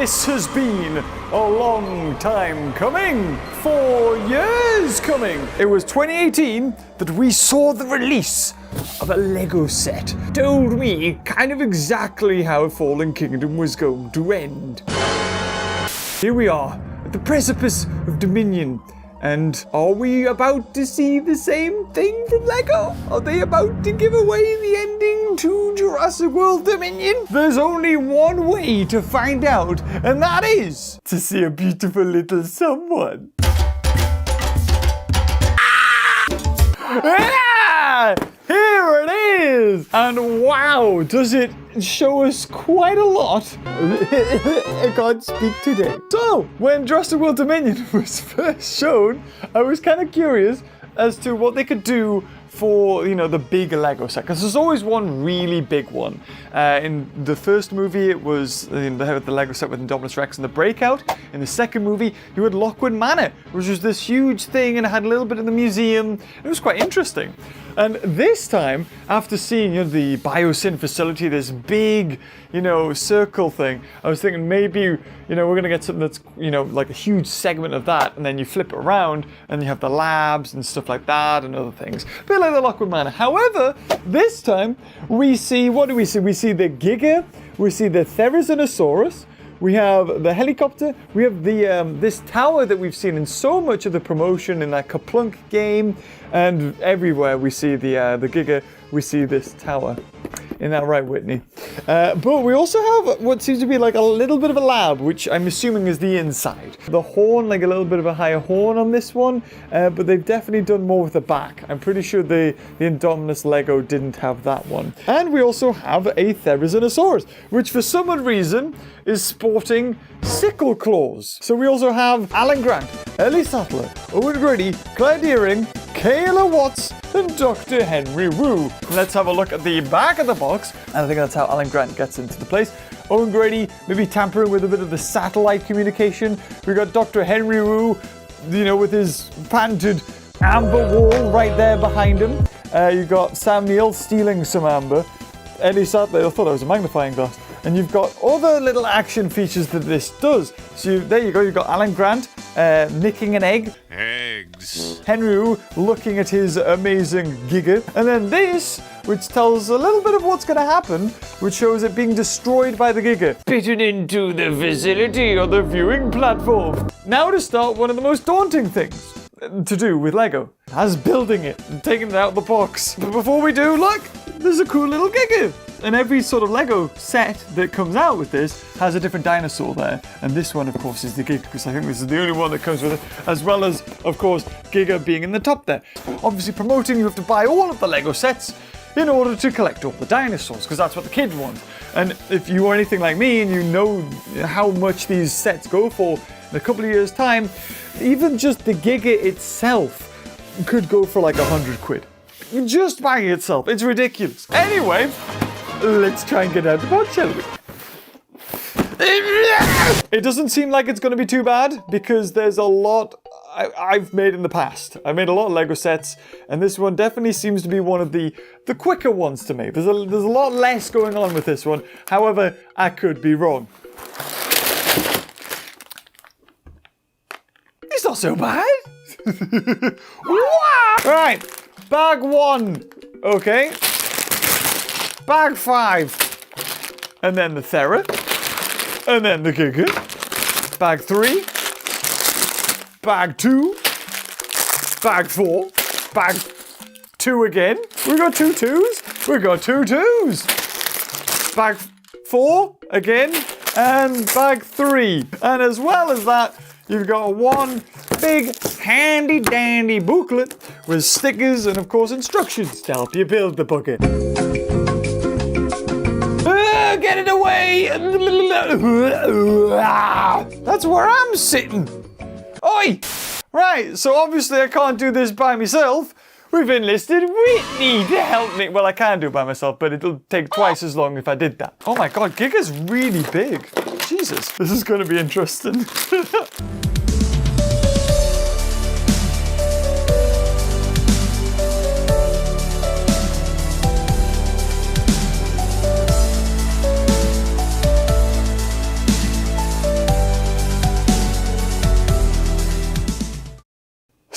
This has been a long time coming. 4 years coming. It was 2018 that we saw the release of a Lego set. Told me kind of exactly how Fallen Kingdom was going to end. Here we are at the precipice of Dominion. And are we about to see the same thing from Lego? Are they about to give away the ending to Jurassic World Dominion? There's only one way to find out, and that is to see a beautiful little someone. Ah! Here it is! And wow, does it show us quite a lot. I can't speak today. So, when Jurassic World Dominion was first shown, I was kind of curious as to what they could do for, you know, the big Lego set. Because there's always one really big one. In the first movie, it was the Lego set with Indominus Rex and the Breakout. In the second movie, you had Lockwood Manor, which was this huge thing and it had a little bit in the museum. It was quite interesting. And this time, after seeing, you know, the Biosyn facility, this big, you know, circle thing, I was thinking maybe, you know, we're going to get something that's, you know, like a huge segment of that, and then you flip it around, and you have the labs and stuff like that, and other things. A bit like the Lockwood Manor. However, this time, we see, what do we see? We see the Giga, we see the Therizinosaurus, we have the helicopter, we have the this tower that we've seen in so much of the promotion in that Kaplunk game, and everywhere we see the Giga, we see this tower. Isn't that right, Whitney? But we also have what seems to be like a little bit of a lab, which I'm assuming is the inside. The horn, like a little bit of a higher horn on this one, but they've definitely done more with the back. I'm pretty sure the Indominus Lego didn't have that one. And we also have a Therizinosaurus, which for some odd reason is sporting sickle claws. So we also have Alan Grant, Ellie Sattler, Owen Grady, Claire Deering, Kayla Watts, and Dr. Henry Wu. Let's have a look at the back of the box, and I think that's how Alan Grant gets into the place. Owen Grady maybe tampering with a bit of the satellite communication. We got Dr. Henry Wu, you know, with his patented amber wall right there behind him. You got Sam Neill stealing some amber. Ellie Sattler, I thought that was a magnifying glass. And you've got other little action features that this does. So there you go, you've got Alan Grant nicking an egg. Eggs. Henry Wu looking at his amazing Giga. And then this, which tells a little bit of what's going to happen, which shows it being destroyed by the Giga. Fitted into the facility on the viewing platform. Now to start one of the most daunting things to do with Lego. As building it and taking it out of the box. But before we do, look, there's a cool little Giga. And every sort of Lego set that comes out with this has a different dinosaur there. And this one, of course, is the Giga, because I think this is the only one that comes with it, as well as, of course, Giga being in the top there. Obviously, promoting, you have to buy all of the Lego sets in order to collect all the dinosaurs, because that's what the kids want. And if you are anything like me and you know how much these sets go for in a couple of years' time, even just the Giga itself could go for like 100 quid. Just buying itself. It's ridiculous. Anyway, let's try and get out of the box, shall we? It doesn't seem like it's going to be too bad, because there's a lot I've made in the past. I made a lot of Lego sets, and this one definitely seems to be one of the quicker ones to make. There's a lot less going on with this one. However, I could be wrong. It's not so bad. Right, bag 1. Okay. Bag 5, and then the Thera, and then the Giga. Bag 3, bag 2, bag 4, bag 2 again. We got 2 2s. We got 2 2s. Bag 4 again, and bag 3. And as well as that, you've got one big handy dandy booklet with stickers and of course instructions to help you build the bucket. Get it away! That's where I'm sitting. Oi! Right, so obviously I can't do this by myself. We've enlisted Whitney to help me. Well, I can do it by myself, but it'll take twice as long if I did that. Oh my god, Giga's really big. Jesus, this is going to be interesting.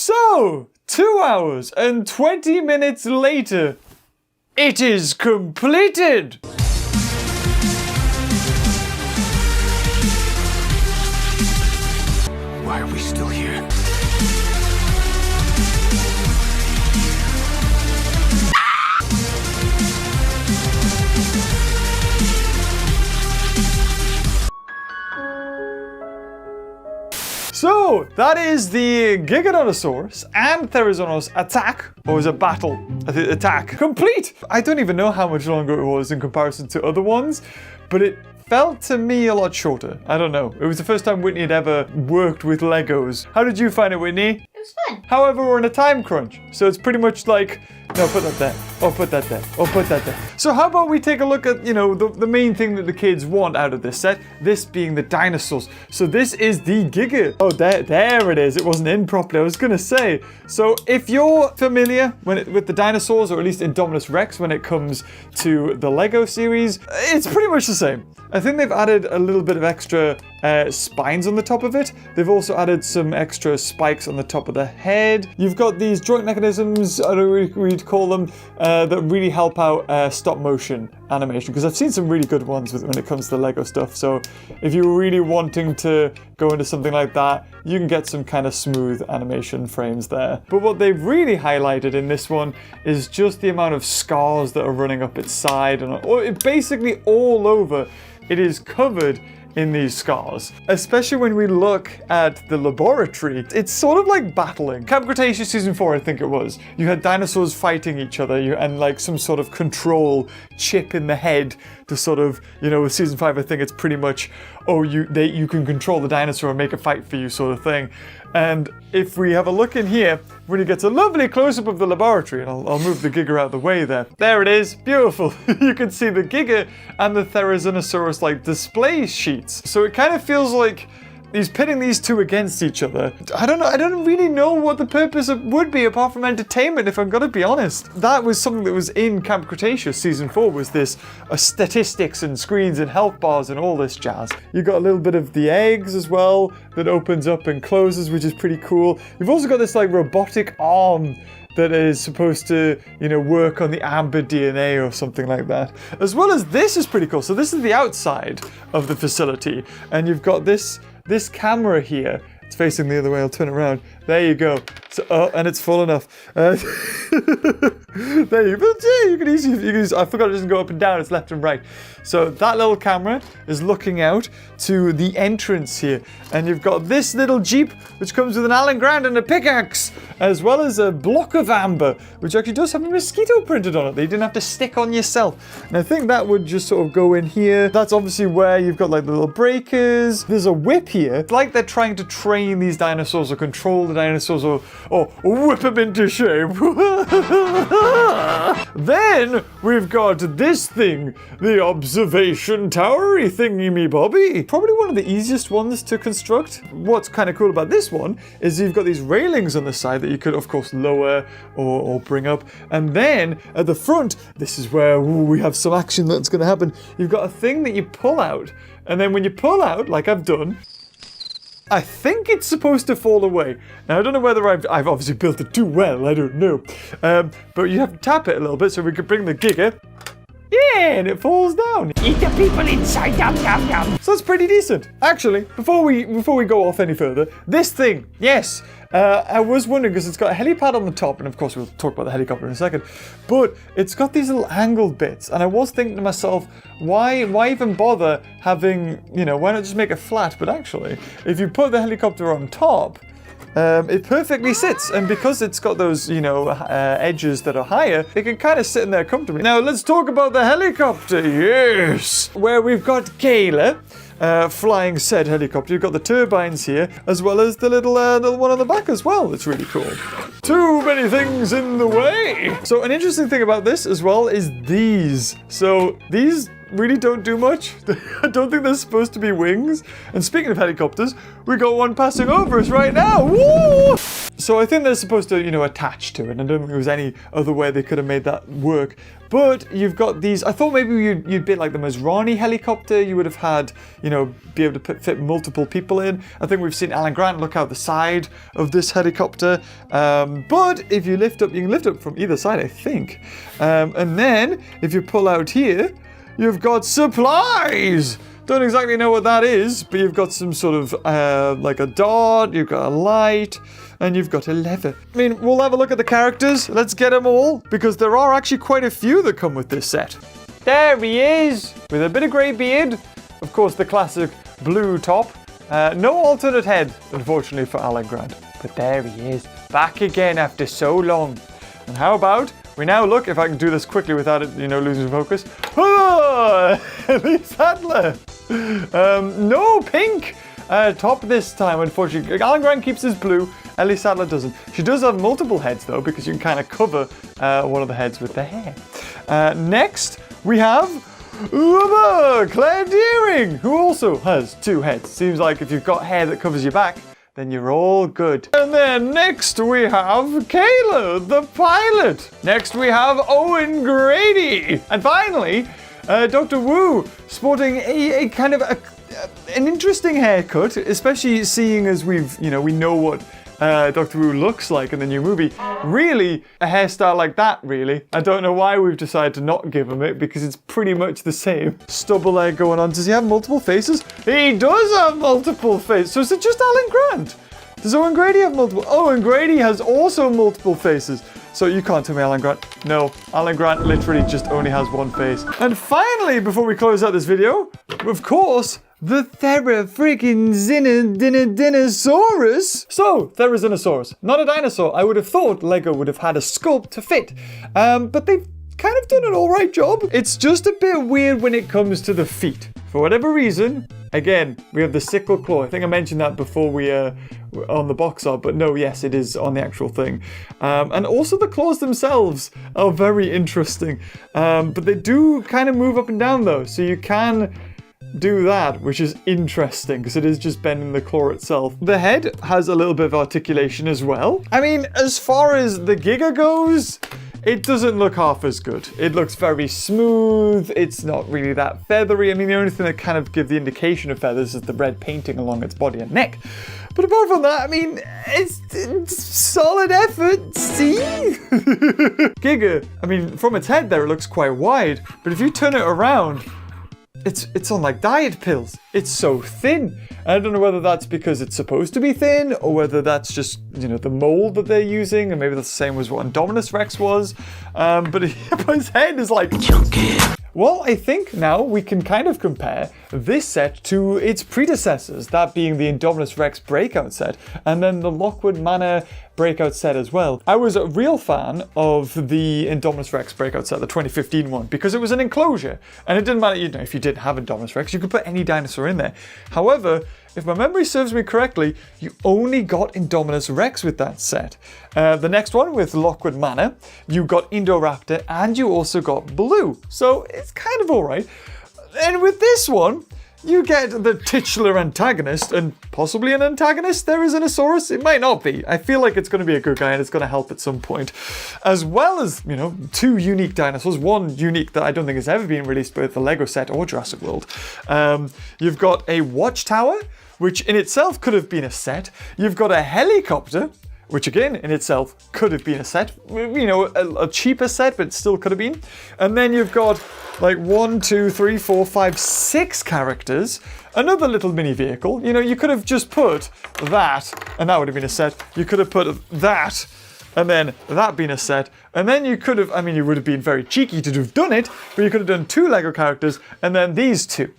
So, 2 hours and 20 minutes later, it is completed. Why are we still here? So, that is the Giganotosaurus and Therizonus attack, or was it battle? I think attack. Complete! I don't even know how much longer it was in comparison to other ones, but it felt to me a lot shorter. I don't know. It was the first time Whitney had ever worked with Legos. How did you find it, Whitney? It was fun. However, we're in a time crunch, so it's pretty much like, no, put that there. Oh, put that there. Oh, put that there. So how about we take a look at, the main thing that the kids want out of this set, this being the dinosaurs. So this is the Giga. Oh, there it is. It wasn't in properly. I was going to say. So if you're familiar with the dinosaurs, or at least Indominus Rex when it comes to the Lego series, it's pretty much the same. I think they've added a little bit of extra spines on the top of it. They've also added some extra spikes on the top of the head. You've got these joint mechanisms, I don't know what you'd call them, that really help out stop motion animation, because I've seen some really good ones when it comes to Lego stuff. So if you're really wanting to go into something like that, you can get some kind of smooth animation frames there. But what they've really highlighted in this one is just the amount of scars that are running up its side, and basically all over. It is covered in these scars, especially when we look at the laboratory. It's sort of like battling. Camp Cretaceous season 4, I think it was. You had dinosaurs fighting each other, and like some sort of control chip in the head to sort of, with season 5, I think it's pretty much, you can control the dinosaur and make it fight for you sort of thing. And if we have a look in here, when it gets a lovely close-up of the laboratory, and I'll move the Giga out of the way there. There it is, beautiful. You can see the Giga and the Therizinosaurus like display sheets. So it kind of feels like he's pitting these two against each other. I don't know. I don't really know what the purpose would be apart from entertainment, if I'm gonna be honest. That was something that was in Camp Cretaceous season 4, was this statistics and screens and health bars and all this jazz. You got a little bit of the eggs as well that opens up and closes, which is pretty cool. You've also got this like robotic arm that is supposed to, work on the amber DNA or something like that. As well as this is pretty cool. So this is the outside of the facility, and you've got this camera here. It's facing the other way. I'll turn it around. There you go. So, and it's full enough. There you go. You can use. I forgot it doesn't go up and down. It's left and right. So that little camera is looking out to the entrance here, and you've got this little Jeep which comes with an Allen Grant and a pickaxe, as well as a block of amber, which actually does have a mosquito printed on it that you didn't have to stick on yourself. And I think that would just sort of go in here. That's obviously where you've got like the little breakers. There's a whip here. It's like they're trying to train these dinosaurs or control the dinosaurs or whip them into shape. Then we've got this thing, the observation towery thingy-me-bobby. Probably one of the easiest ones to construct. What's kind of cool about this one is you've got these railings on the side that you could, of course, lower or bring up. And then at the front, this is where we have some action that's going to happen. You've got a thing that you pull out. And then when you pull out, like I've done, I think it's supposed to fall away. Now, I don't know whether I've obviously built it too well. I don't know. But you have to tap it a little bit so we can bring the Giga. Yeah, and it falls down. Eat the people inside, yum, yum, yum. So that's pretty decent. Actually, before we go off any further, this thing, yes. I was wondering, because it's got a helipad on the top, and of course we'll talk about the helicopter in a second, but it's got these little angled bits, and I was thinking to myself, why even bother having, why not just make it flat? But actually, if you put the helicopter on top, it perfectly sits, and because it's got those, edges that are higher, it can kind of sit in there comfortably. Now, let's talk about the helicopter, yes! Where we've got Kayla, flying said helicopter. You've got the turbines here, as well as the little one on the back as well. It's really cool. Too many things in the way! So an interesting thing about this as well is these. So these really don't do much. I don't think they're supposed to be wings. And speaking of helicopters, we got one passing over us right now. Woo! So I think they're supposed to, attach to it. I don't think there was any other way they could have made that work. But you've got these, I thought maybe you'd bit like the Masrani helicopter. You would have had, be able to fit multiple people in. I think we've seen Alan Grant look out the side of this helicopter. But if you lift up, you can lift up from either side, I think. And then if you pull out here, you've got supplies. Don't exactly know what that is, but you've got some sort of, like a dart, you've got a light, and you've got a lever. I mean, we'll have a look at the characters. Let's get them all, because there are actually quite a few that come with this set. There he is, with a bit of grey beard. Of course, the classic blue top. No alternate head, unfortunately, for Alan Grant. But there he is, back again after so long. And how about we now look, if I can do this quickly without it, losing focus. Oh, Ellie Sattler. No pink top this time, unfortunately. Alan Grant keeps his blue. Ellie Sattler doesn't. She does have multiple heads, though, because you can kind of cover one of the heads with the hair. Next, we have Claire Deering, who also has 2 heads. Seems like if you've got hair that covers your back, then you're all good. And then next we have Kayla, the pilot. Next we have Owen Grady. And finally, Dr. Wu, sporting a kind of an interesting haircut, especially seeing as we know what Dr. Wu looks like in the new movie. Really, a hairstyle like that, really. I don't know why we've decided to not give him it, because it's pretty much the same. Stubble leg going on. Does he have multiple faces? He does have multiple faces. So is it just Alan Grant? Does Owen Grady have multiple? Owen Grady has also multiple faces. So you can't tell me Alan Grant. No, Alan Grant literally just only has one face. And finally, before we close out this video, of course, the Therizinosaurus. So, Therizinosaurus, not a dinosaur. I would have thought Lego would have had a sculpt to fit, but they've kind of done an alright job. It's just a bit weird when it comes to the feet. For whatever reason, again, we have the sickle claw. I think I mentioned that before we on the box art, but no, yes, it is on the actual thing. And also the claws themselves are very interesting, but they do kind of move up and down though, so you can do that, which is interesting because it is just bending the claw itself. The head has a little bit of articulation as well. I mean, as far as the Giga goes, it doesn't look half as good. It looks very smooth. It's not really that feathery. I mean, the only thing that kind of gives the indication of feathers is the red painting along its body and neck. But apart from that, I mean, it's solid effort, see? Giga, I mean, from its head there, it looks quite wide. But if you turn it around, it's on like diet pills. It's so thin. I don't know whether that's because it's supposed to be thin or whether that's just, the mold that they're using, and maybe that's the same as what Indominus Rex was. But his head is like chunky. Well, I think now we can kind of compare this set to its predecessors, that being the Indominus Rex Breakout set, and then the Lockwood Manor Breakout set as well. I was a real fan of the Indominus Rex Breakout set, the 2015 one, because it was an enclosure, and it didn't matter, if you didn't have Indominus Rex, you could put any dinosaur in there. However, if my memory serves me correctly, you only got Indominus Rex with that set. The next one, with Lockwood Manor, you got Indoraptor, and you also got Blue. So it's kind of alright. And with this one, you get the titular antagonist, and possibly an antagonist. Therizinosaurus. It might not be. I feel like it's going to be a good guy and it's going to help at some point. As well as, 2 unique dinosaurs. One unique that I don't think has ever been released by the Lego set or Jurassic World. You've got a watchtower, which in itself could have been a set. You've got a helicopter, which again, in itself, could have been a set. A cheaper set, but it still could have been. And then you've got like 1, 2, 3, 4, 5, 6 characters. Another little mini vehicle. You could have just put that, and that would have been a set. You could have put that, and then that being a set. And then you could have, you would have been very cheeky to have done it, but you could have done 2 Lego characters, and then these 2.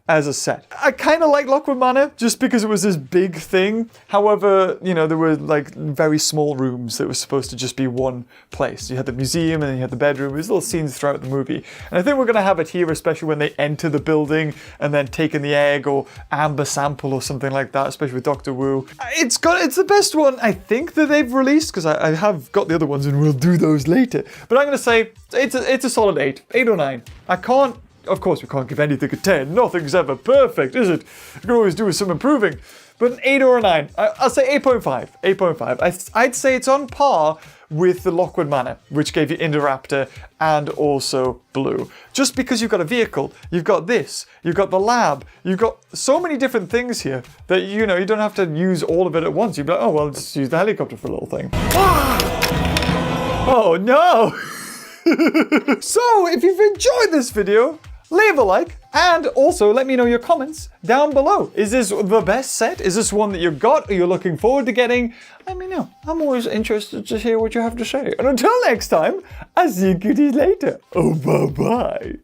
As a set. I kind of like Lockwood Manor just because it was this big thing. However, there were like very small rooms that were supposed to just be one place. You had the museum and then you had the bedroom. There's little scenes throughout the movie. And I think we're going to have it here, especially when they enter the building and then taking the egg or amber sample or something like that, especially with Dr. Wu. It's the best one I think that they've released, because I have got the other ones and we'll do those later. But I'm going to say it's a solid 8 or 9. Of course, we can't give anything a 10. Nothing's ever perfect, is it? You can always do with some improving. but an 8 or a 9. I'll say 8.5. 8.5. I'd say it's on par with the Lockwood Manor, which gave you Indoraptor and also Blue. Just because you've got a vehicle, you've got this, you've got the lab, you've got so many different things here that, you know, you don't have to use all of it at once. You'd be like, oh, well, just use the helicopter for a little thing. Oh, no! So, if you've enjoyed this video, leave a like, and also let me know your comments down below. Is this the best set? Is this one that you got or you're looking forward to getting? Let me know. I'm always interested to hear what you have to say. And until next time, I'll see you goodies later. Oh, bye-bye.